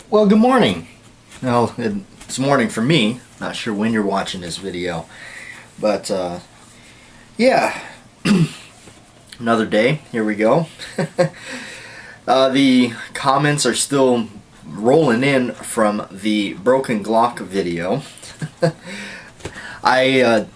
Well, good morning. Well, it's morning for me. Not sure when you're watching this video, but yeah, another day. Here we go. The comments are still rolling in from the broken Glock video. I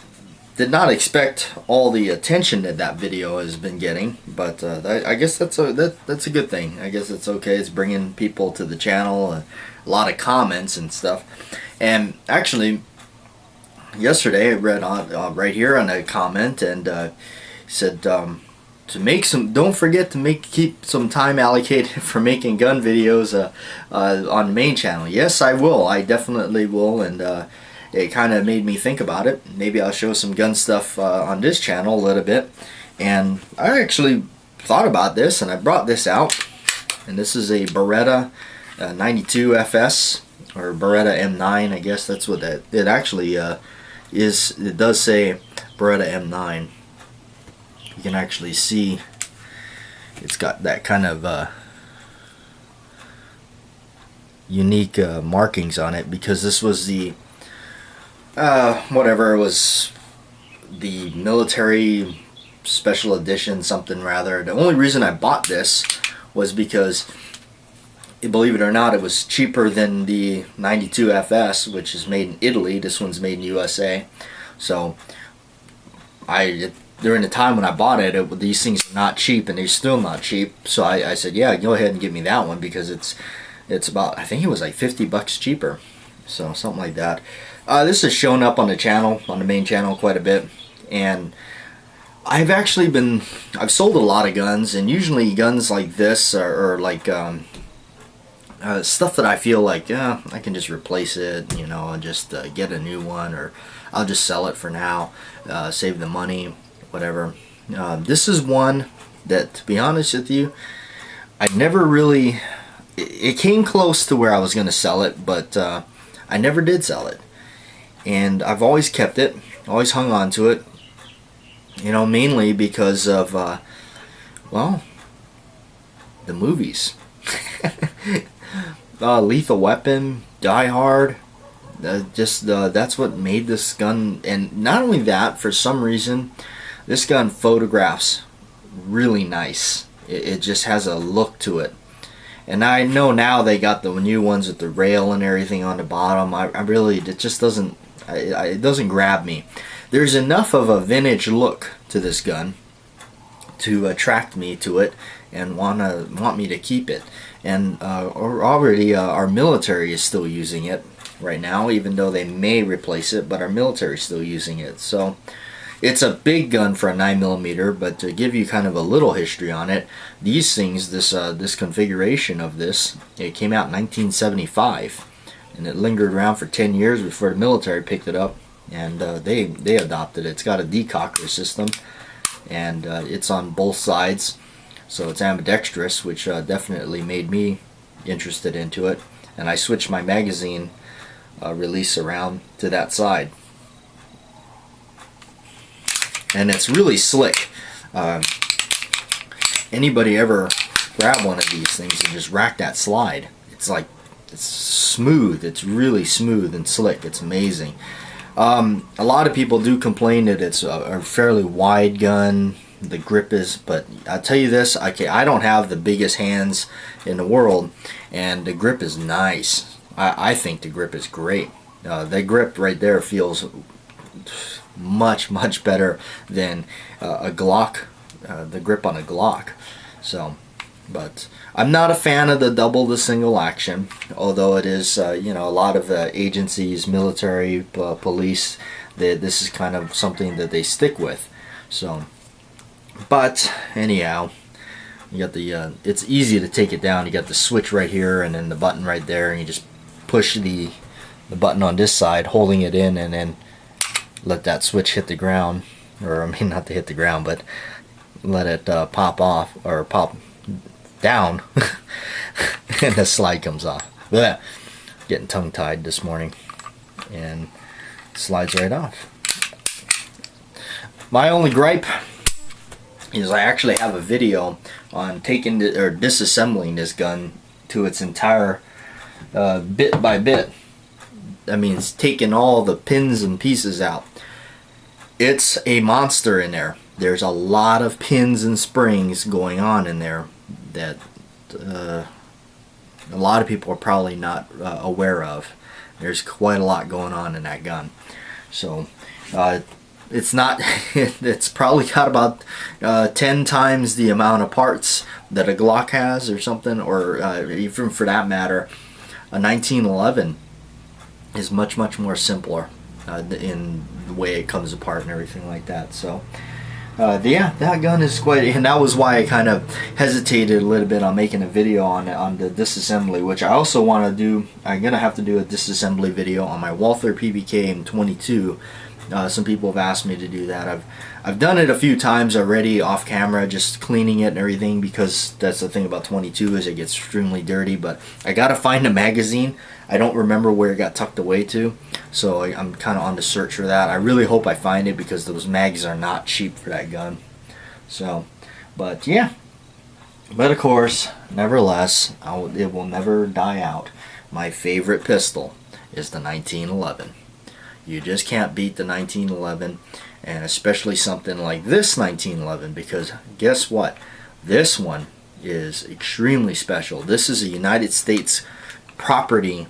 did not expect all the attention that video has been getting, but I guess that's a good thing. I guess it's okay. It's bringing people to the channel, a lot of comments and stuff. And actually, yesterday I read on right here on a comment, and said to make some. Don't forget to keep some time allocated for making gun videos on the main channel. Yes, I will. I definitely will, and it kind of made me think about it. Maybe I'll show some gun stuff on this channel a little bit. And I actually thought about this, and I brought this out. And this is a Beretta 92 FS, or Beretta M9. I guess that's what it actually is. It does say Beretta M9. You can actually see it's got that kind of unique markings on it, because this was the whatever, it was the military special edition something rather. The only reason I bought this was because, believe it or not, it was cheaper than the 92 FS, which is made in Italy. This one's made in USA. So during the time when I bought it, these things are not cheap, and they're still not cheap. So I said, yeah, go ahead and give me that one, because it's about, I think it was like $50 cheaper. So something like that. This has shown up on the channel, on the main channel, quite a bit, and I've sold a lot of guns, and usually guns like this are like stuff that I feel like, yeah, I can just replace it, you know, and just get a new one, or I'll just sell it for now, save the money, whatever. This is one that, to be honest with you, I never really, it came close to where I was going to sell it, but I never did sell it. And I've always kept it, always hung on to it, you know, mainly because of, well, the movies. Lethal Weapon, Die Hard, that's what made this gun. And not only that, for some reason, this gun photographs really nice. It just has a look to it. And I know now they got the new ones with the rail and everything on the bottom. I really, it just doesn't, it doesn't grab me. There's enough of a vintage look to this gun to attract me to it and want me to keep it. And already our military is still using it right now, even though they may replace it, but our military is still using it. So it's a big gun for a 9mm, but to give you kind of a little history on it, these things, this configuration of this, it came out in 1975, and it lingered around for 10 years before the military picked it up, and they adopted it. It's got a decocker system, and it's on both sides, so it's ambidextrous, which definitely made me interested into it, and I switched my magazine release around to that side. And it's really slick. Anybody ever grab one of these things and just rack that slide? It's like, it's smooth. It's really smooth and slick. It's amazing. A lot of people do complain that it's a fairly wide gun. The grip is, but I'll tell you this, I don't have the biggest hands in the world, and the grip is nice. I think the grip is great. The grip right there feels much better than a Glock, the grip on a Glock. So, but I'm not a fan of the double to single action, although it is, you know, a lot of agencies, military, police, this is kind of something that they stick with. So, but anyhow, you got the it's easy to take it down. You got the switch right here, and then the button right there, and you just push the button on this side, holding it in, and then let that switch hit the ground, or I mean, not to hit the ground, but let it pop off, or pop down, and the slide comes off. Blech. Getting tongue-tied this morning, and slides right off. My only gripe is I actually have a video on taking or disassembling this gun to its entire bit by bit. That means taking all the pins and pieces out. It's a monster in there. There's a lot of pins and springs going on in there that a lot of people are probably not aware of. There's quite a lot going on in that gun. So it's not it's probably got about 10 times the amount of parts that a Glock has or something, or even for that matter a 1911 is much more simpler in the way it comes apart and everything like that. So yeah, that gun is quite, and that was why I kind of hesitated a little bit on making a video on the disassembly, which I also want to do. I'm gonna have to do a disassembly video on my Walther PBK M22. Some people have asked me to do that. I've done it a few times already off camera, just cleaning it and everything, because that's the thing about 22 is it gets extremely dirty. But I gotta find a magazine. I don't remember where it got tucked away to, so I'm kind of on the search for that. I really hope I find it, because those mags are not cheap for that gun. So, but yeah. But of course, nevertheless, it will never die out. My favorite pistol is the 1911. You just can't beat the 1911, and especially something like this 1911, because guess what? This one is extremely special. This is a United States property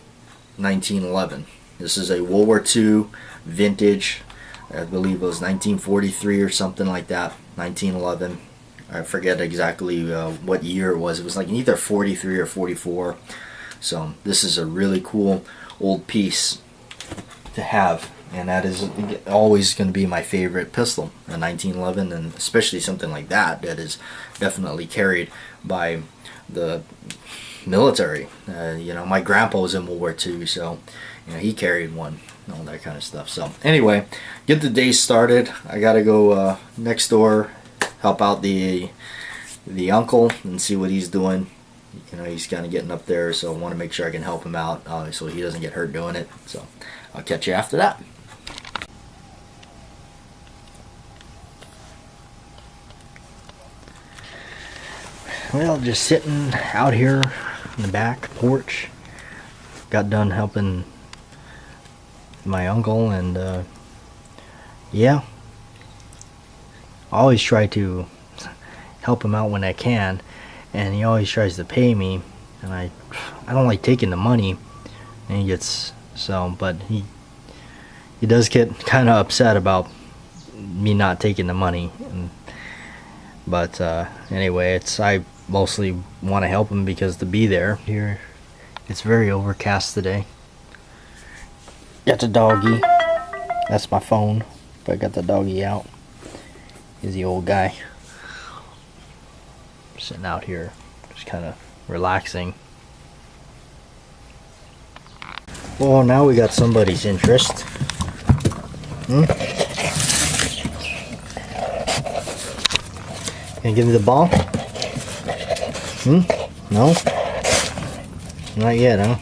1911. This is a World War II vintage. I believe it was 1943 or something like that. 1911. I forget exactly what year it was. It was like either 43 or 44. So this is a really cool old piece to have, and that is always going to be my favorite pistol, a 1911, and especially something like that is definitely carried by the military. You know, my grandpa was in World War II, so you know, he carried one and all that kind of stuff. So anyway, get the day started. I gotta go next door, help out the uncle and see what he's doing. You know, he's kind of getting up there, so I want to make sure I can help him out so he doesn't get hurt doing it. So I'll catch you after that. Well, just sitting out here in the back porch. Got done helping my uncle, and yeah, I always try to help him out when I can, and he always tries to pay me, and I don't like taking the money, and he gets so, but he does get kind of upset about me not taking the money, but anyway, I mostly want to help him because to be there. Here it's very overcast today. Got the doggy. That's my phone, but I got the doggy out. He's the old guy sitting out here just kind of relaxing. Well, now we got somebody's interest. Can you give me the ball? No? Not yet, huh?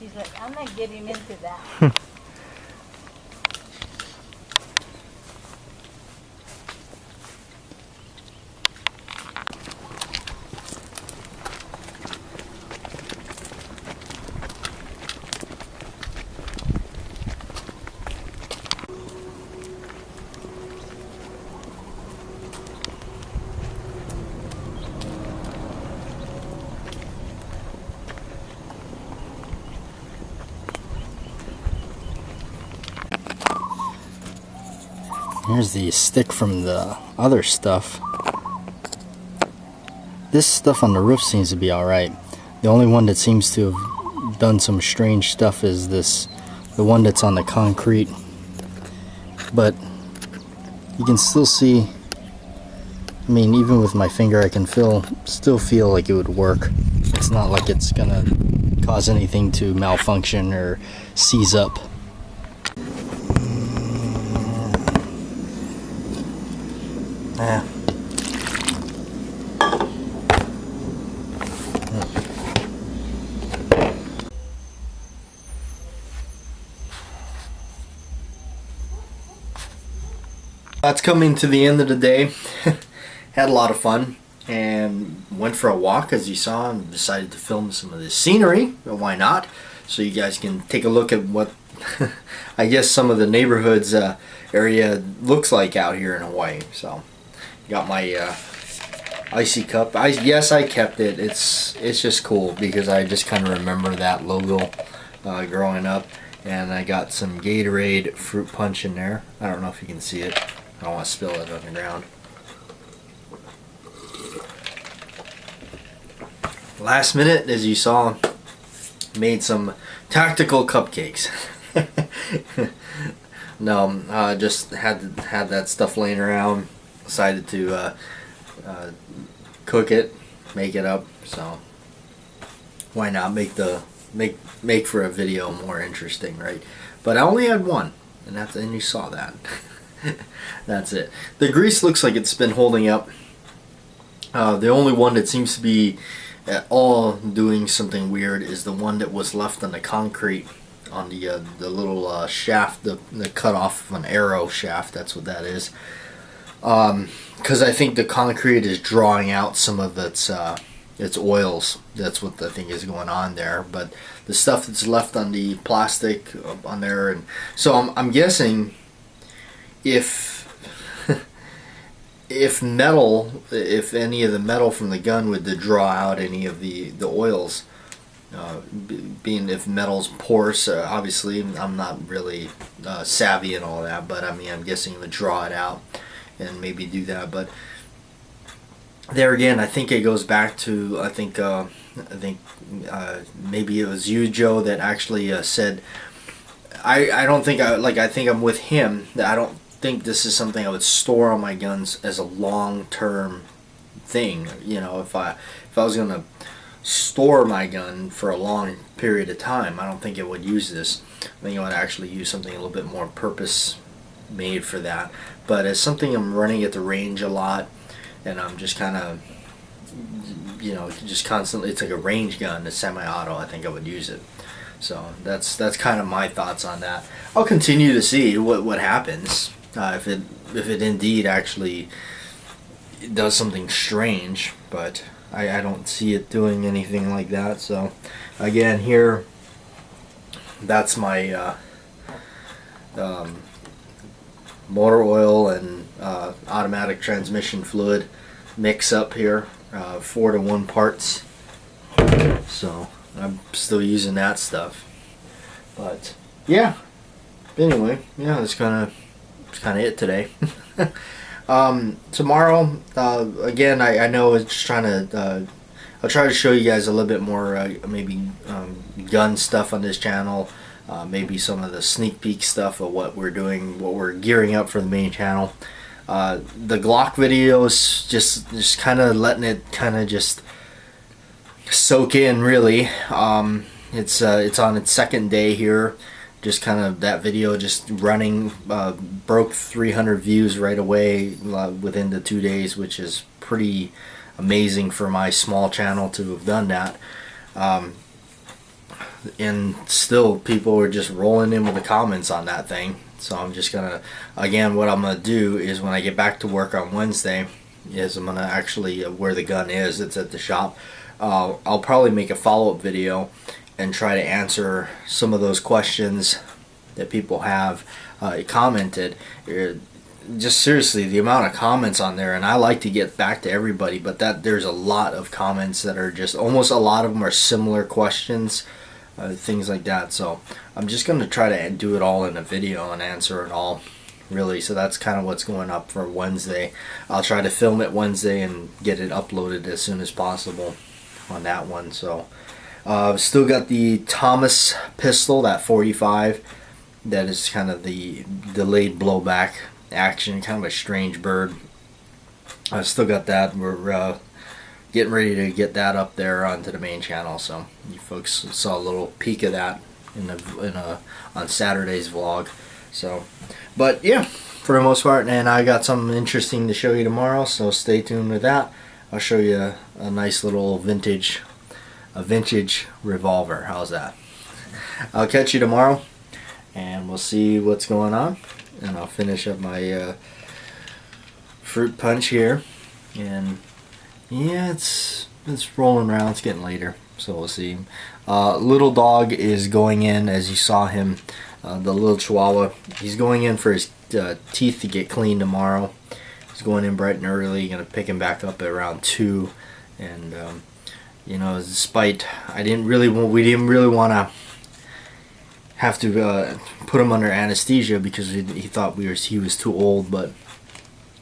He's like, I'm not getting into that. Here's the stick from the other stuff. This stuff on the roof seems to be alright. The only one that seems to have done some strange stuff is the one that's on the concrete. But you can still see, I mean, even with my finger I can still feel like it would work. It's not like it's gonna cause anything to malfunction or seize up. Yeah. That's coming to the end of the day. Had a lot of fun and went for a walk, as you saw, and decided to film some of the scenery. But why not? So you guys can take a look at what I guess some of the neighborhoods area looks like out here in Hawaii. So got my icy cup. Yes, I kept it. It's just cool because I just kind of remember that logo growing up. And I got some Gatorade fruit punch in there. I don't know if you can see it. I don't want to spill it on the ground. Last minute, as you saw, made some tactical cupcakes. No, just had that stuff laying around. Decided to cook it, make it up. So why not make for a video more interesting, right? But I only had one, and you saw that. That's it. The grease looks like it's been holding up. The only one that seems to be at all doing something weird is the one that was left on the concrete on the little shaft, the cut off of an arrow shaft. That's what that is. Because I think the concrete is drawing out some of its oils. That's what I think is going on there. But the stuff that's left on the plastic on there, and so I'm guessing if if any of the metal from the gun would draw out any of the oils, being if metal's porous, obviously I'm not really savvy and all that, but I mean I'm guessing it would draw it out and maybe do that. But there again, I think it goes back to I think maybe it was you, Joe, that actually said I don't think I think I'm with him that I don't think this is something I would store on my guns as a long-term thing. You know, if I was gonna store my gun for a long period of time, I don't think it would use this. I think I would actually use something a little bit more purpose made for that. But as something I'm running at the range a lot, and I'm just kind of, you know, just constantly, it's like a range gun, a semi-auto, I think I would use it. So that's kind of my thoughts on that. I'll continue to see what happens if it indeed actually does something strange, but I don't see it doing anything like that. So again, here, that's my motor oil and automatic transmission fluid mix up here, 4-to-1 parts. So I'm still using that stuff. But yeah. Anyway, yeah, that's kind of it today. Tomorrow, again, I know it's just trying to. I'll try to show you guys a little bit more, maybe gun stuff on this channel. Maybe some of the sneak peek stuff of what we're doing, what we're gearing up for the main channel. The Glock videos, just kind of letting it kind of just soak in, really. It's on its second day here. Just kind of that video just running, broke 300 views right away within the 2 days, which is pretty amazing for my small channel to have done that. And still people are just rolling in with the comments on that thing. So I'm just gonna, again, what I'm gonna do is when I get back to work on Wednesday is I'm gonna actually, where the gun is, it's at the shop, I'll probably make a follow-up video and try to answer some of those questions that people have commented. Just seriously, the amount of comments on there, and I like to get back to everybody, but there's a lot of comments that are just, almost a lot of them are similar questions, things like that. So I'm just going to try to do it all in a video and answer it all really. So that's kind of what's going up for Wednesday. I'll try to film it Wednesday and get it uploaded as soon as possible on that one. So still got the Thomas pistol, that 45. That is kind of the delayed blowback action, kind of a strange bird. I still got that. We're getting ready to get that up there onto the main channel. So you folks saw a little peek of that on Saturday's vlog. So, but yeah, for the most part, and I got something interesting to show you tomorrow. So stay tuned with that. I'll show you a nice little vintage revolver. How's that? I'll catch you tomorrow, and we'll see what's going on. And I'll finish up my fruit punch here, and yeah, it's rolling around. It's getting later, so we'll see. Little dog is going in, as you saw him, the little Chihuahua. He's going in for his teeth to get cleaned tomorrow. He's going in bright and early. Gonna pick him back up at around 2, and you know, despite we didn't really want to have to put him under anesthesia because he thought he was too old, but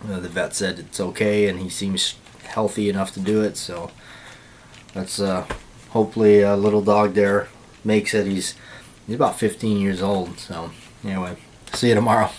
the vet said it's okay, and he seems healthy enough to do it. So that's hopefully a little dog there makes it. He's about 15 years old. So anyway, see you tomorrow.